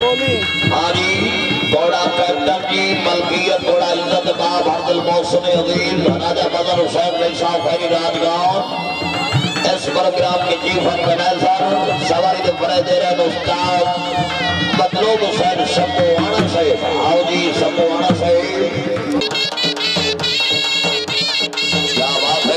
हाजी घोड़ा कैप्टन जी मलकियत घोड़ा इज्जत बाब हरदल मौसम अजीज राजा मदर हुसैन रेशा खैरी राजगांव इस प्रोग्राम के चीफ ऑर्गेनाइजर सवारी के बड़े दे रहे उस्ताद मतलूब हुसैन समूहाना साहिब। आओ जी समूहाना साहिब, क्या बात है।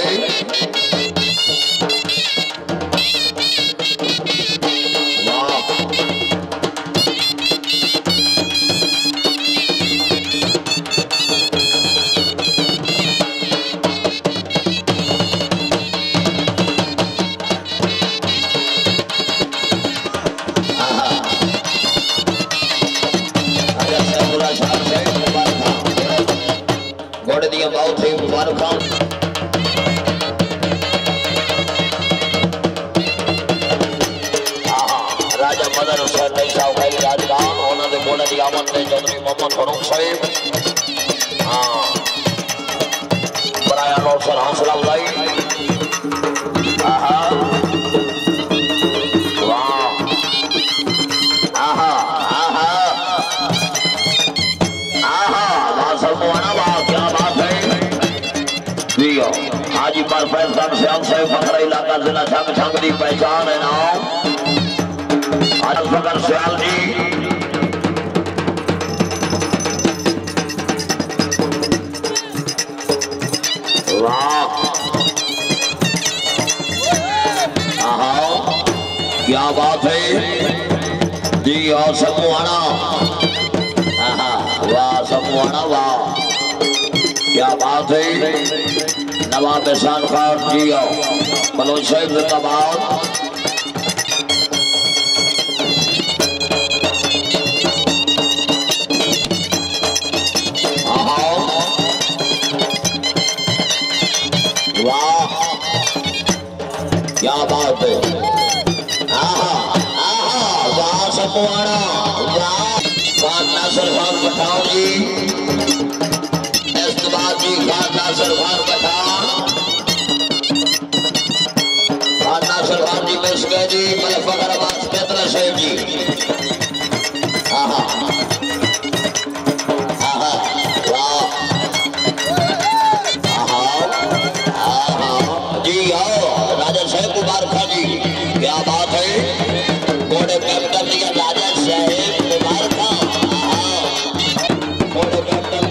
राजा मदर हुसैन रेशा खैरी राजगांव उन्होंने बोले दी आमद ने चौधरी मोहम्मद फरूक साहिब। हाँ बराया नौसर हौसला अफजाई। हाजी पर फैसल श्याम साहिब फखरा इलाका जिला छंग छंग की पहचान है नाम आज फकर श्याल जी। वाह क्या बात है जी। और समूहाना वाह समूहाना वाह क्या बात है। नवाब एहसान खान जी बलोच साहिब जिंदाबाद। वाह क्या बात है। वाह समूहाना वाह नासिर खान पठान जी जी खान नासिर खान पठान नासिर खान जी मिस गए जी मैं फखर अब्बास बेतरा साहिब जी। जी आओ राजा साहिब मुबारक जी क्या बात है। घोड़े कैप्टन जी राजा साहिब मुबारक घोड़े कैप्टन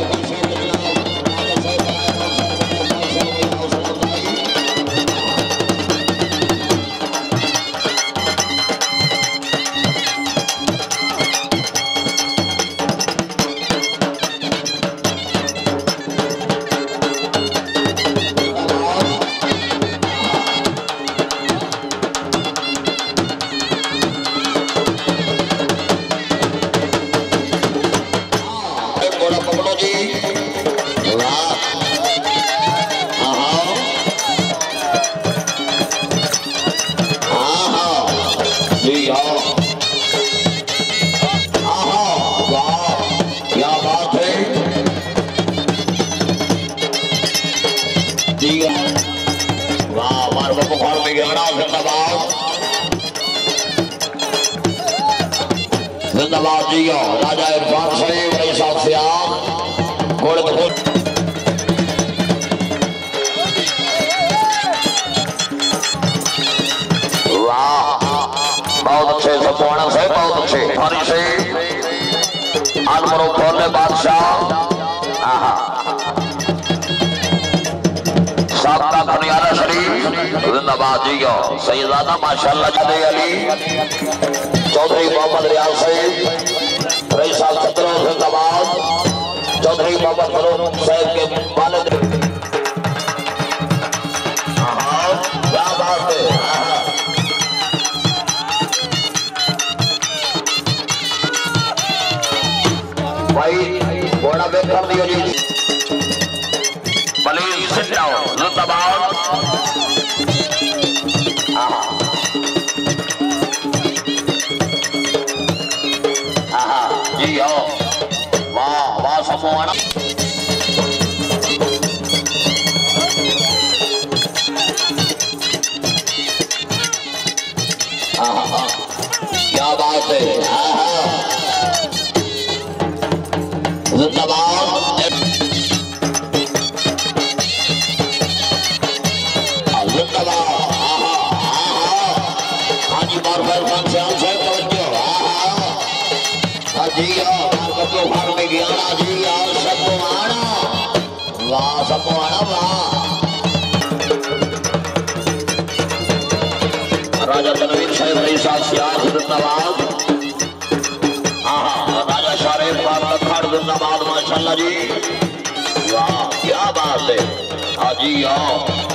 जिंदाबाद जी राजा इरफान साहिब रेशा श्याम घोड़े तो वाह बहुत अच्छे सपोना से बहुत अच्छे हरी से अनमरो खोलने बादशाह साबका खनियारा शरीफ जिंदाबाद जी सैयदाना माशाल्लाह जदे अली चौधरी मोहम्मद रियाज साहिब रेशा खतरों जिंदाबाद चौधरी मोहम्मद फरूक साहिब के वालिद। क्या बात है। भाई घोड़ा बेक कर दियो जी प्लीज सिट डाउन जिंदाबाद। जी वाह वाह समूहाना क्या बात है। जनाब श्याम साहब तवज्जो जी आओ कब्लो फार में गया जी आओ सबको आना वाह सबको आना वाह राजा तनवीर साहब रही साथ सियार जिंदाबाद राजा शारेफ खान लखाड़ जिंदाबाद माशाल्लाह जी वाह क्या बात है। हाँ जी आओ